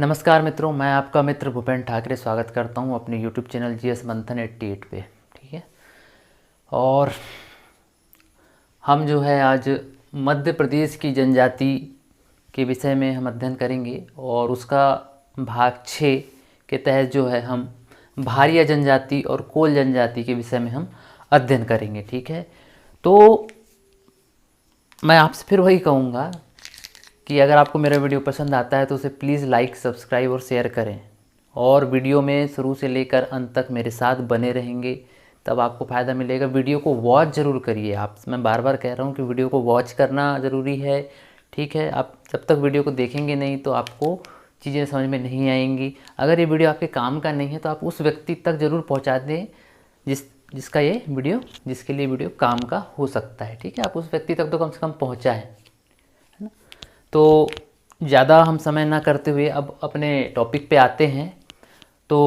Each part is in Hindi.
नमस्कार मित्रों, मैं आपका मित्र भूपेन ठाकरे स्वागत करता हूं अपने YouTube चैनल GS मंथन 88 पे। ठीक है। और हम जो है आज मध्य प्रदेश की जनजाति के विषय में हम अध्ययन करेंगे और उसका भाग 6 के तहत जो है हम भारिया जनजाति और कोल जनजाति के विषय में हम अध्ययन करेंगे। ठीक है। तो मैं आपसे फिर वही कहूँगा कि अगर आपको मेरा वीडियो पसंद आता है तो उसे प्लीज़ लाइक, सब्सक्राइब और शेयर करें, और वीडियो में शुरू से लेकर अंत तक मेरे साथ बने रहेंगे, तब आपको फ़ायदा मिलेगा। वीडियो को वॉच ज़रूर करिए। मैं बार बार कह रहा हूँ कि वीडियो को वॉच करना ज़रूरी है। ठीक है। आप जब तक वीडियो को देखेंगे नहीं तो आपको चीज़ें समझ में नहीं आएंगी। अगर ये वीडियो आपके काम का नहीं है तो आप उस व्यक्ति तक ज़रूर पहुँचा दें जिसके लिए वीडियो काम का हो सकता है। ठीक है। आप उस व्यक्ति तक तो कम से कम पहुँचाएँ। तो ज़्यादा हम समय ना करते हुए अब अपने टॉपिक पे आते हैं। तो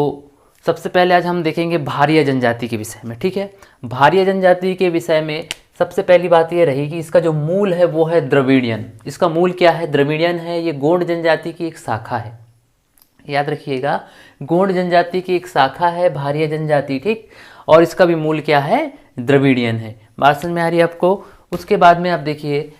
सबसे पहले आज हम देखेंगे भारिया जनजाति के विषय में। ठीक है। भारिया जनजाति के विषय में सबसे पहली बात ये रहेगी, इसका जो मूल है वो है द्रविड़ियन। इसका मूल क्या है? द्रविड़ियन है। ये गोंड जनजाति की एक शाखा है। याद रखिएगा, गोंड जनजाति की एक शाखा है भारिया जनजाति। ठीक। और इसका भी मूल क्या है? द्रविड़ियन है। बात समझ में आ रही है आपको? उसके बाद में आप देखिए,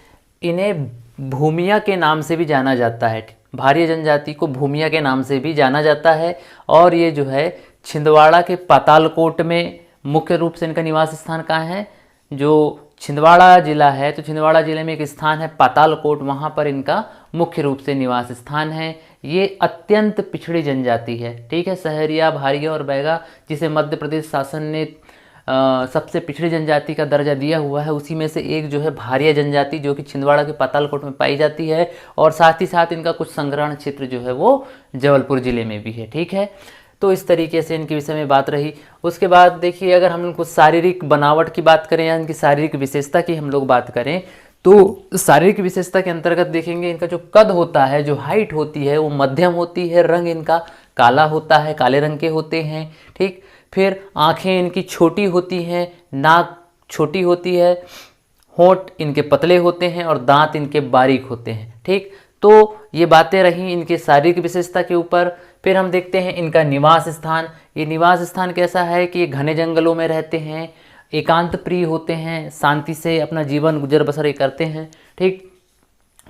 इन्हें भूमिया के नाम से भी जाना जाता है। भारिया जनजाति को भूमिया के नाम से भी जाना जाता है। और ये जो है छिंदवाड़ा के पातालकोट में मुख्य रूप से इनका निवास स्थान कहाँ है? जो छिंदवाड़ा जिला है तो छिंदवाड़ा जिले में एक स्थान है पातालकोट, वहाँ पर इनका मुख्य रूप से निवास स्थान है। ये अत्यंत पिछड़ी जनजाति है। ठीक है। सहरिया, भारिया और बैगा, जिसे मध्य प्रदेश शासन ने सबसे पिछड़ी जनजाति का दर्जा दिया हुआ है, उसी में से एक जो है भारिया जनजाति, जो कि छिंदवाड़ा के पातालकोट में पाई जाती है। और साथ ही साथ इनका कुछ संग्रहण क्षेत्र जो है वो जबलपुर जिले में भी है। ठीक है। तो इस तरीके से इनके विषय में बात रही। उसके बाद देखिए, अगर हम कुछ शारीरिक बनावट की बात करें या इनकी शारीरिक विशेषता की हम लोग बात करें तो शारीरिक विशेषता के अंतर्गत देखेंगे, इनका जो कद होता है, जो हाइट होती है वो मध्यम होती है। रंग इनका काला होता है, काले रंग के होते हैं। ठीक। फिर आँखें इनकी छोटी होती हैं, नाक छोटी होती है, होंठ इनके पतले होते हैं और दांत इनके बारीक होते हैं। ठीक। तो ये बातें रहीं इनके शारीरिक विशेषता के ऊपर। फिर हम देखते हैं इनका निवास स्थान। ये निवास स्थान कैसा है कि ये घने जंगलों में रहते हैं, एकांत प्रिय होते हैं, शांति से अपना जीवन गुजर बसर करते हैं। ठीक।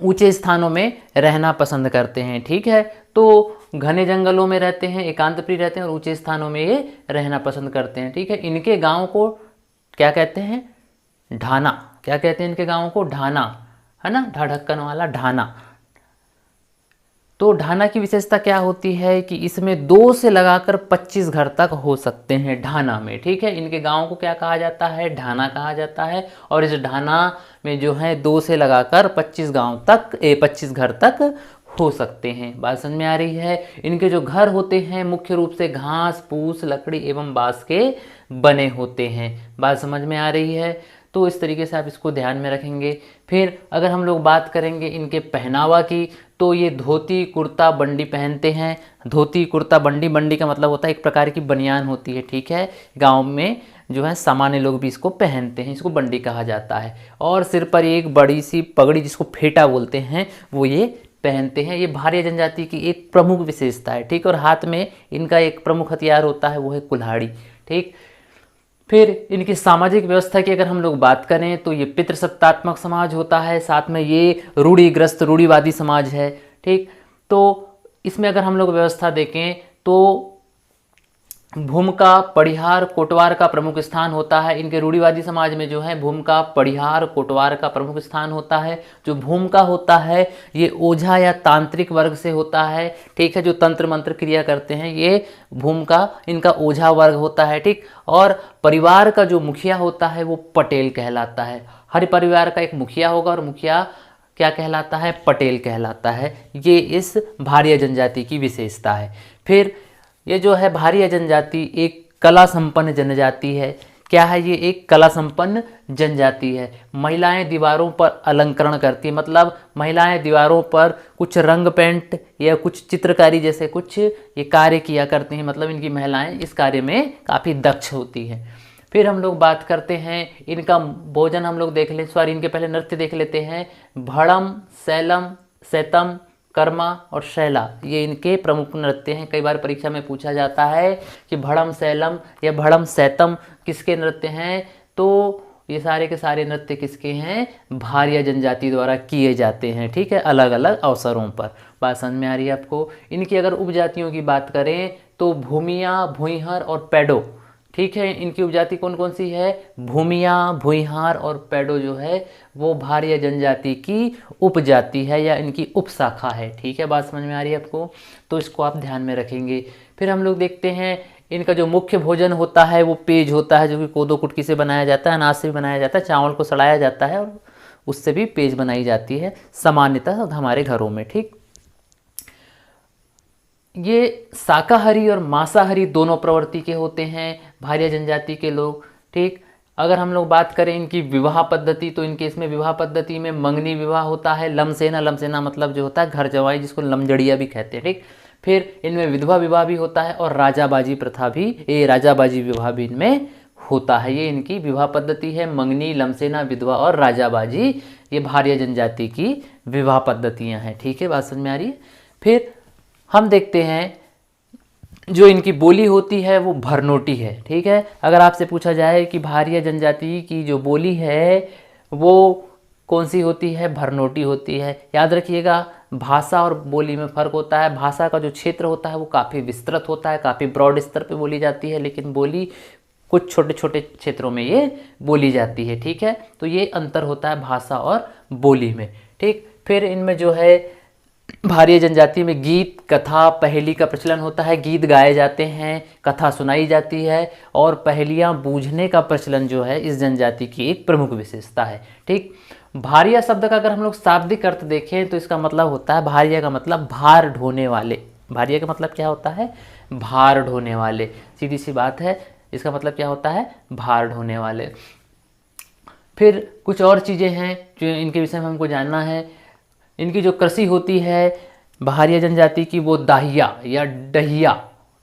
ऊंचे स्थानों में रहना पसंद करते हैं। ठीक है। तो घने जंगलों में रहते हैं, एकांत प्रिय रहते हैं और ऊंचे स्थानों में ये रहना पसंद करते हैं। ठीक है। इनके गांव को क्या कहते हैं? ढाना। क्या कहते हैं इनके गांव को? ढाना, है ना, ढाढक्कन वाला ढाना। तो ढाना की विशेषता क्या होती है कि इसमें 2 से लगाकर 25 घर तक हो सकते हैं ढाना में। ठीक है। इनके गांव को क्या कहा जाता है? ढाना कहा जाता है। और इस ढाना में जो है 2 से लगाकर 25 घर तक हो सकते हैं। बात समझ में आ रही है? इनके जो घर होते हैं मुख्य रूप से घास, फूस, लकड़ी एवं बांस के बने होते हैं। बात समझ में आ रही है? तो इस तरीके से आप इसको ध्यान में रखेंगे। फिर अगर हम लोग बात करेंगे इनके पहनावा की, तो ये धोती, कुर्ता, बंडी पहनते हैं। धोती, कुर्ता, बंडी का मतलब होता है एक प्रकार की बनियान होती है। ठीक है। गांव में जो है सामान्य लोग भी इसको पहनते हैं, इसको बंडी कहा जाता है। और सिर पर एक बड़ी सी पगड़ी, जिसको फेटा बोलते हैं, वो ये पहनते हैं। ये भारिया जनजाति की एक प्रमुख विशेषता है। ठीक। और हाथ में इनका एक प्रमुख हथियार होता है, वो है कुल्हाड़ी। ठीक। फिर इनकी सामाजिक व्यवस्था की अगर हम लोग बात करें तो ये पितृसत्तात्मक समाज होता है, साथ में ये रूढ़िग्रस्त, रूढ़िवादी समाज है। ठीक। तो इसमें अगर हम लोग व्यवस्था देखें तो भूमिका, पड़िहार, कोटवार का प्रमुख स्थान होता है। इनके रूढ़िवादी समाज में जो है भूमिका, पड़िहार, कोटवार का प्रमुख स्थान होता है। जो भूमिका होता है ये ओझा या तांत्रिक वर्ग से होता है। ठीक है। जो तंत्र मंत्र क्रिया करते हैं ये भूमिका, इनका ओझा वर्ग होता है। ठीक। और परिवार का जो मुखिया होता है वो पटेल कहलाता है। हर परिवार का एक मुखिया होगा और मुखिया क्या कहलाता है? पटेल कहलाता है। ये इस भारिया जनजाति की विशेषता है। फिर ये जो है भारिया जनजाति एक कला संपन्न जनजाति है। क्या है? ये एक कला संपन्न जनजाति है। महिलाएं दीवारों पर अलंकरण करती है, मतलब महिलाएं दीवारों पर कुछ रंग पेंट या कुछ चित्रकारी जैसे कुछ ये कार्य किया करती हैं। मतलब इनकी महिलाएं इस कार्य में काफ़ी दक्ष होती हैं। फिर हम लोग बात करते हैं इनका भोजन, हम लोग देख लें, सॉरी इनके पहले नृत्य देख लेते हैं। भड़म, सैलम, सैतम, कर्मा और शैला, ये इनके प्रमुख नृत्य हैं। कई बार परीक्षा में पूछा जाता है कि भड़म शैलम या भड़म शैतम किसके नृत्य हैं, तो ये सारे के सारे नृत्य किसके हैं, भारिया जनजाति द्वारा किए जाते हैं। ठीक है, अलग अलग अवसरों पर। बात समझ में आ रही है आपको। इनकी अगर उपजातियों की बात करें तो भूमिया, भुइहर और पैडो। ठीक है, इनकी उपजाति कौन कौन सी है, भूमिया, भुइहार और पैडो जो है वो भारिया जनजाति की उपजाति है या इनकी उपशाखा है। ठीक है, बात समझ में आ रही है आपको, तो इसको आप ध्यान में रखेंगे। फिर हम लोग देखते हैं इनका जो मुख्य भोजन होता है वो पेज होता है, जो कि कोदो कुटकी से बनाया जाता है, अनाज से भी बनाया जाता है, चावल को सड़ाया जाता है और उससे भी पेज बनाई जाती है सामान्यतः हमारे घरों में। ठीक, ये शाकाहारी और मांसाहारी दोनों प्रवृत्ति के होते हैं भारिया जनजाति के लोग। ठीक, अगर हम लोग बात करें इनकी विवाह पद्धति, तो इनके इसमें विवाह पद्धति में मंगनी विवाह होता है, लमसेना, लमसेना मतलब जो होता है घर जवाई, जिसको लमजड़िया भी कहते हैं। ठीक, फिर इनमें विधवा विवाह भी होता है और राजाबाजी प्रथा भी, ये राजाबाजी विवाह भी इनमें होता है। ये इनकी विवाह पद्धति है, मंगनी, लमसेना, विधवा और राजाबाजी, ये भारिया जनजाति की विवाह पद्धतियाँ हैं। ठीक है, बात समझ में आ रही है। फिर हम देखते हैं जो इनकी बोली होती है वो भरनोटी है। ठीक है, अगर आपसे पूछा जाए कि भारिया जनजाति की जो बोली है वो कौन सी होती है, भरनोटी होती है। याद रखिएगा, भाषा और बोली में फ़र्क होता है। भाषा का जो क्षेत्र होता है वो काफ़ी विस्तृत होता है, काफ़ी ब्रॉड स्तर पे बोली जाती है, लेकिन बोली कुछ छोटे छोटे क्षेत्रों में ये बोली जाती है। ठीक है, तो ये अंतर होता है भाषा और बोली में। ठीक, फिर इनमें जो है भारिया जनजाति में गीत, कथा, पहेली का प्रचलन होता है। गीत गाए जाते हैं, कथा सुनाई जाती है और पहेलियाँ बूझने का प्रचलन जो है इस जनजाति की एक प्रमुख विशेषता है। ठीक, भारिया शब्द का अगर हम लोग शाब्दिक अर्थ देखें तो इसका मतलब होता है, भारिया का मतलब भार ढोने वाले। भारिया का मतलब क्या होता है, भार ढोने वाले, सीधी सी बात है। इसका मतलब क्या होता है, भार ढोने वाले। फिर कुछ और चीज़ें हैं जो इनके विषय में हमको जानना है। इनकी जो कृषि होती है भारिया जनजाति की, वो दाहिया या डहिया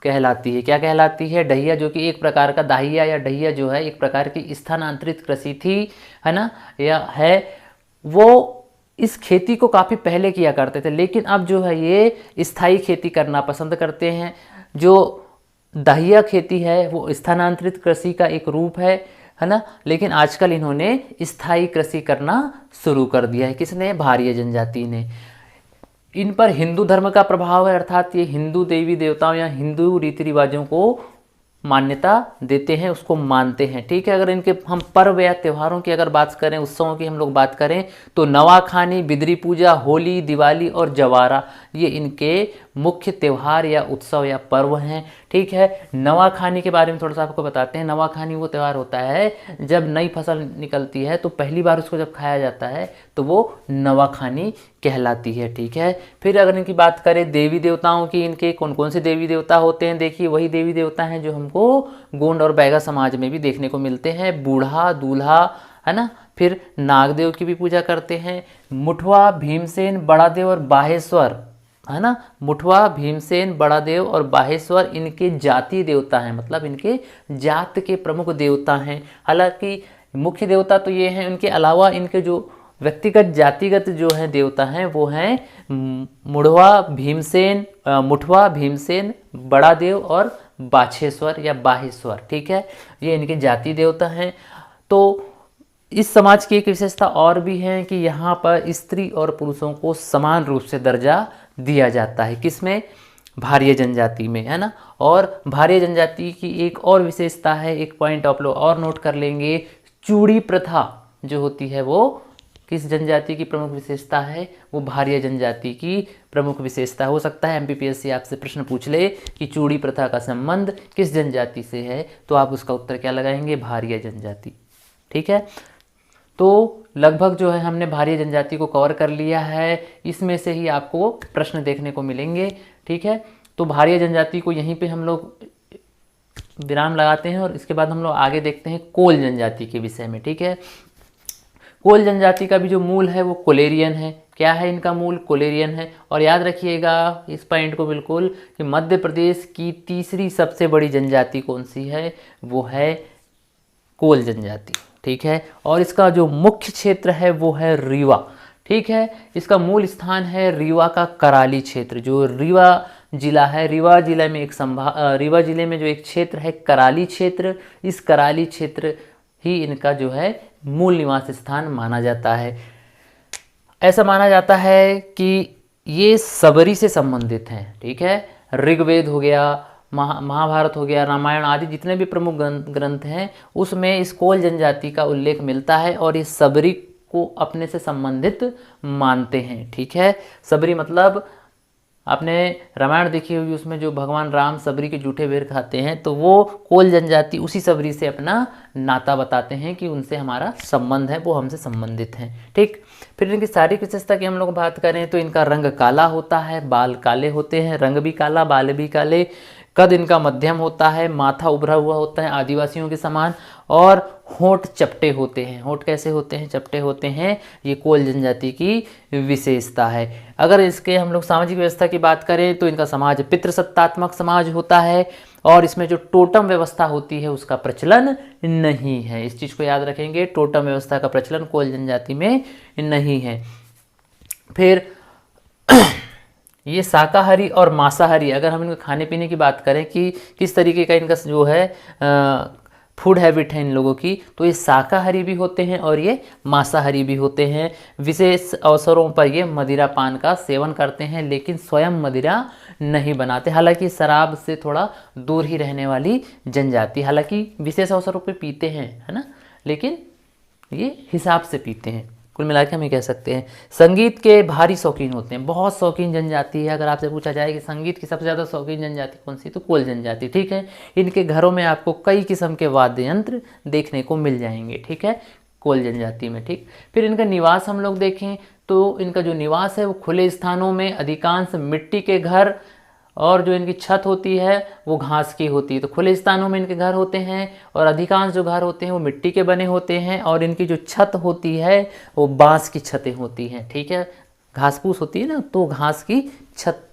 कहलाती है। क्या कहलाती है, डहिया, जो कि एक प्रकार का, दाहिया या डहिया जो है एक प्रकार की स्थानांतरित कृषि थी, है ना, या है। वो इस खेती को काफ़ी पहले किया करते थे, लेकिन अब जो है ये स्थायी खेती करना पसंद करते हैं। जो दाहिया खेती है वो स्थानांतरित कृषि का एक रूप है ना, लेकिन आजकल इन्होंने स्थायी कृषि करना शुरू कर दिया है। किसने, भारिया जनजाति ने। इन पर हिंदू धर्म का प्रभाव है, अर्थात ये हिंदू देवी देवताओं या हिंदू रीति रिवाजों को मान्यता देते हैं, उसको मानते हैं। ठीक है, अगर इनके हम पर्व या त्योहारों की अगर बात करें, उत्सवों की हम लोग बात करें, तो नवाखानी, बिदरी पूजा, होली, दिवाली और जवारा, ये इनके मुख्य त्यौहार या उत्सव या पर्व हैं। ठीक है, नवाखानी के बारे में थोड़ा सा आपको बताते हैं। नवाखानी वो त्यौहार होता है जब नई फसल निकलती है तो पहली बार उसको जब खाया जाता है तो वो नवाखानी कहलाती है। ठीक है, फिर अगर इनकी बात करें देवी देवताओं की, इनके कौन कौन से देवी देवता होते हैं, देखिए वही देवी देवता हैं जो हमको गोंड और बैगा समाज में भी देखने को मिलते हैं। बूढ़ा, दूल्हा, है ना, फिर नागदेव की भी पूजा करते हैं। मुठवा, भीमसेन, बड़ादेव और बाहेश्वर, है ना, मुठवा, भीमसेन, बड़ादेव और बाहेश्वर इनके जाति देवता हैं, मतलब इनके जात के प्रमुख देवता हैं। हालांकि मुख्य देवता तो ये हैं, उनके अलावा इनके जो व्यक्तिगत जातिगत जो हैं देवता हैं वो हैं मुठवा, भीमसेन, बड़ादेव और बाछेश्वर या बाहेश्वर। ठीक है, ये इनके जाति देवता हैं। तो इस समाज की एक विशेषता और भी है कि यहाँ पर स्त्री और पुरुषों को समान रूप से दर्जा दिया जाता है। किसमें, भारिया जनजाति में, है ना। और भारिया जनजाति की एक और विशेषता है, एक पॉइंट आप लोग और नोट कर लेंगे, चूड़ी प्रथा जो होती है वो किस जनजाति की प्रमुख विशेषता है, वो भारिया जनजाति की प्रमुख विशेषता। हो सकता है एमपीपीएससी आपसे प्रश्न पूछ ले कि चूड़ी प्रथा का संबंध किस जनजाति से है, तो आप उसका उत्तर क्या लगाएंगे, भारिया जनजाति। ठीक है, तो लगभग जो है हमने भारिया जनजाति को कवर कर लिया है। इसमें से ही आपको प्रश्न देखने को मिलेंगे। ठीक है, तो भारिया जनजाति को यहीं पे हम लोग विराम लगाते हैं और इसके बाद हम लोग आगे देखते हैं कोल जनजाति के विषय में। ठीक है, कोल जनजाति का भी जो मूल है वो कोलेरियन है। क्या है इनका मूल, कोलेरियन है। और याद रखिएगा इस पॉइंट को बिल्कुल कि मध्य प्रदेश की तीसरी सबसे बड़ी जनजाति कौन सी है, वो है कोल जनजाति। ठीक है, और इसका जो मुख्य क्षेत्र है वो है रीवा। ठीक है। इसका मूल स्थान है रीवा का कराली क्षेत्र। जो रीवा जिला है, रीवा जिले में रीवा जिले में जो एक क्षेत्र है कराली क्षेत्र, इस कराली क्षेत्र ही इनका जो है मूल निवास स्थान माना जाता है। ऐसा माना जाता है कि ये सबरी से संबंधित हैं। ठीक है, ऋग्वेद हो गया, महाभारत हो गया, रामायण आदि जितने भी प्रमुख ग्रंथ हैं उसमें इस कोल जनजाति का उल्लेख मिलता है और ये सबरी को अपने से संबंधित मानते हैं। ठीक है, सबरी मतलब आपने रामायण देखी होगी, उसमें जो भगवान राम सबरी के जूठे बेर खाते हैं, तो वो कोल जनजाति उसी सबरी से अपना नाता बताते हैं कि उनसे हमारा संबंध है, वो हमसे संबंधित हैं। ठीक, फिर इनकी शारीरिक विशेषता की हम लोग बात करें तो इनका रंग काला होता है, बाल काले होते हैं, रंग भी काला, बाल भी काले, कद इनका मध्यम होता है, माथा उभरा हुआ होता है आदिवासियों के समान, और होंठ चपटे होते हैं। होंठ कैसे होते हैं? चपटे होते हैं। ये कोल जनजाति की विशेषता है। अगर इसके हम लोग सामाजिक व्यवस्था की बात करें तो इनका समाज पितृसत्तात्मक समाज होता है और इसमें जो टोटम व्यवस्था होती है उसका प्रचलन नहीं है। इस चीज़ को याद रखेंगे, टोटम व्यवस्था का प्रचलन कोल जनजाति में नहीं है। फिर ये शाकाहारी और मांसाहारी, अगर हम इनके खाने पीने की बात करें कि किस तरीके का इनका जो है फूड हैबिट है इन लोगों की, तो ये शाकाहारी भी होते हैं और ये मांसाहारी भी होते हैं। विशेष अवसरों पर ये मदिरा पान का सेवन करते हैं लेकिन स्वयं मदिरा नहीं बनाते। हालांकि शराब से थोड़ा दूर ही रहने वाली जनजाति, हालांकि विशेष अवसरों पर पीते हैं, है ना, लेकिन ये हिसाब से पीते हैं। कुल मिला के हम ये कह सकते हैं संगीत के भारी शौकीन होते हैं, बहुत शौकीन जनजाति है। अगर आपसे पूछा जाए कि संगीत की सबसे ज़्यादा शौकीन जनजाति कौन सी, तो कोल जनजाति। ठीक है, इनके घरों में आपको कई किस्म के वाद्य यंत्र देखने को मिल जाएंगे। ठीक है, कोल जनजाति में। ठीक, फिर इनका निवास हम लोग देखें तो इनका जो निवास है वो खुले स्थानों में, अधिकांश मिट्टी के घर, और जो इनकी छत होती है वो घास की होती है। तो खुले स्थानों में इनके घर होते हैं और अधिकांश जो घर होते हैं वो मिट्टी के बने होते हैं और इनकी जो छत होती है वो बांस की छतें होती हैं। ठीक है, घास फूस होती है ना, तो घास की छत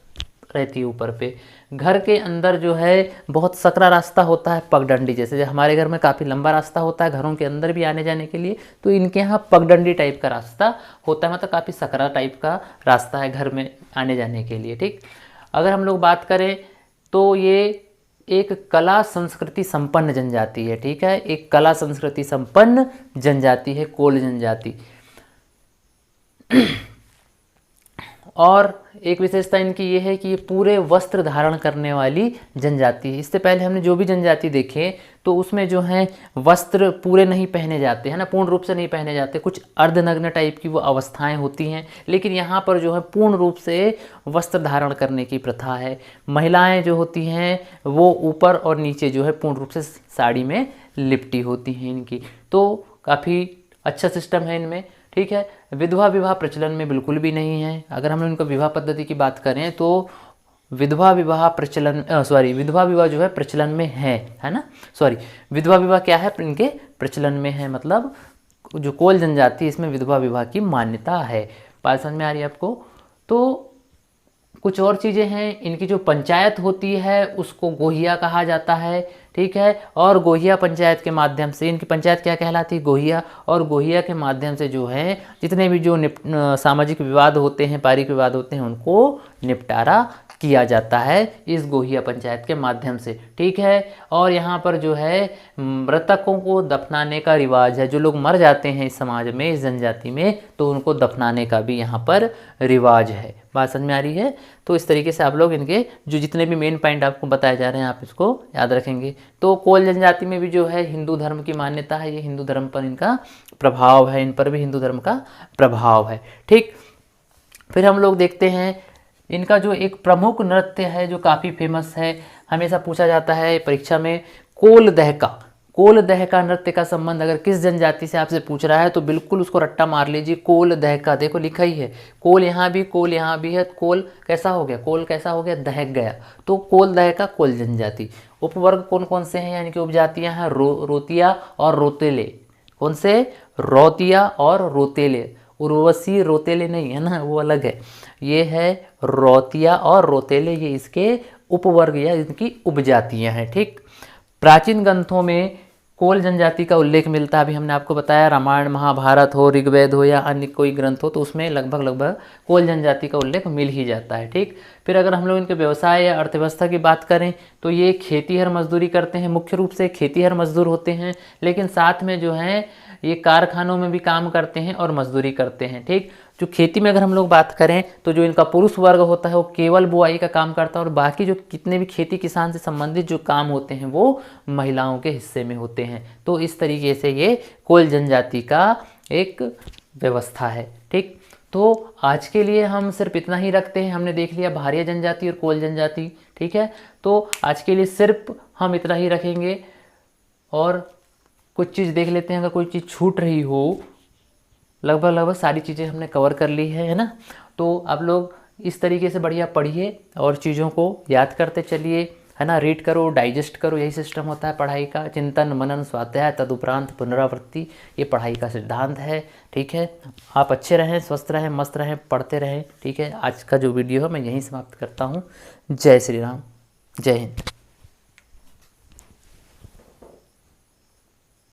रहती है ऊपर पे। घर के अंदर जो है बहुत सकरा रास्ता होता है, पगडंडी, जैसे हमारे घर में काफ़ी लंबा रास्ता होता है घरों के अंदर भी आने जाने के लिए, तो इनके यहाँ पगडंडी टाइप का रास्ता होता है, मतलब काफ़ी सकरा टाइप का रास्ता है घर में आने जाने के लिए। ठीक, अगर हम लोग बात करें तो ये एक कला संस्कृति संपन्न जनजाति है। ठीक है, एक कला संस्कृति संपन्न जनजाति है कोल जनजाति। और एक विशेषता इनकी ये है कि ये पूरे वस्त्र धारण करने वाली जनजाति है। इससे पहले हमने जो भी जनजाति देखे तो उसमें जो है वस्त्र पूरे नहीं पहने जाते हैं ना, पूर्ण रूप से नहीं पहने जाते, कुछ अर्धनग्न टाइप की वो अवस्थाएं होती हैं। लेकिन यहाँ पर जो है पूर्ण रूप से वस्त्र धारण करने की प्रथा है। महिलाएं जो होती हैं वो ऊपर और नीचे जो है पूर्ण रूप से साड़ी में लिपटी होती हैं इनकी, तो काफ़ी अच्छा सिस्टम है इनमें। ठीक है, विधवा विवाह प्रचलन में बिल्कुल भी नहीं है। अगर हम इनका विवाह पद्धति की बात करें तो विधवा विवाह विधवा विवाह जो है प्रचलन में है ना, विधवा विवाह क्या है, इनके प्रचलन में है, मतलब जो कोल जनजाति इसमें विधवा विवाह की मान्यता है। बात समझ में आ रही है आपको? तो कुछ और चीज़ें हैं, इनकी जो पंचायत होती है उसको गोहिया कहा जाता है। ठीक है, और गोहिया पंचायत के माध्यम से, इनकी पंचायत क्या कहलाती है, गोहिया, और गोहिया के माध्यम से जो है जितने भी जो सामाजिक विवाद होते हैं, पारिक विवाद होते हैं, उनको निपटारा किया जाता है इस गोहिया पंचायत के माध्यम से। ठीक है, और यहाँ पर जो है मृतकों को दफनाने का रिवाज है। जो लोग मर जाते हैं इस समाज में, इस जनजाति में, तो उनको दफनाने का भी यहाँ पर रिवाज है। बात समझ में आ रही है? तो इस तरीके से आप लोग इनके जो जितने भी मेन पॉइंट आपको बताए जा रहे हैं आप इसको याद रखेंगे। तो कोल जनजाति में भी जो है हिंदू धर्म की मान्यता है, ये हिंदू धर्म पर इनका प्रभाव है, इन पर भी हिंदू धर्म का प्रभाव है। ठीक, फिर हम लोग देखते हैं इनका जो एक प्रमुख नृत्य है जो काफ़ी फेमस है, हमेशा पूछा जाता है परीक्षा में, कोल दहका। कोल दहका नृत्य का संबंध अगर किस जनजाति से आपसे पूछ रहा है तो बिल्कुल उसको रट्टा मार लीजिए, कोल दहका। देखो लिखा ही है, कोल यहाँ भी है, कोल कैसा हो गया, कोल कैसा हो गया, दहक गया, तो कोल दहका कोल जनजाति। उपवर्ग कौन कौन से हैं, यानी कि उपजातियाँ हैं, रोतिया और रोतेले। कौन से? रोतिया और रोतेले। उर्वशी रोतेले नहीं है ना, वो अलग है। ये है रोतिया और रोतेले, ये इसके उपवर्ग या इनकी उपजातियां हैं। ठीक, प्राचीन ग्रंथों में कोल जनजाति का उल्लेख मिलता है। अभी हमने आपको बताया रामायण महाभारत हो, ऋग्वेद हो या अन्य कोई ग्रंथ हो, तो उसमें लगभग कोल जनजाति का उल्लेख मिल ही जाता है। ठीक, फिर अगर हम लोग इनके व्यवसाय या अर्थव्यवस्था की बात करें तो ये खेतीहर मजदूरी करते हैं, मुख्य रूप से खेतीहर मजदूर होते हैं, लेकिन साथ में जो है ये कारखानों में भी काम करते हैं और मजदूरी करते हैं। ठीक, जो खेती में अगर हम लोग बात करें तो जो इनका पुरुष वर्ग होता है वो केवल बुआई का काम करता है और बाकी जो कितने भी खेती किसान से संबंधित जो काम होते हैं वो महिलाओं के हिस्से में होते हैं। तो इस तरीके से ये कोल जनजाति का एक व्यवस्था है। ठीक, तो आज के लिए हम सिर्फ इतना ही रखते हैं। हमने देख लिया भारिया जनजाति और कोल जनजाति। ठीक है, तो आज के लिए सिर्फ हम इतना ही रखेंगे और कुछ चीज़ देख लेते हैं, अगर कोई चीज़ छूट रही हो। लगभग सारी चीज़ें हमने कवर कर ली है ना। तो आप लोग इस तरीके से बढ़िया पढ़िए और चीज़ों को याद करते चलिए, है ना। रीड करो, डाइजेस्ट करो, यही सिस्टम होता है पढ़ाई का। चिंतन, मनन, स्वाध्याय, तदुपरांत पुनरावृत्ति, ये पढ़ाई का सिद्धांत है। ठीक है, आप अच्छे रहें, स्वस्थ रहें, मस्त रहें, पढ़ते रहें। ठीक है, आज का जो वीडियो है मैं यहीं समाप्त करता हूँ। जय श्री राम, जय हिंद।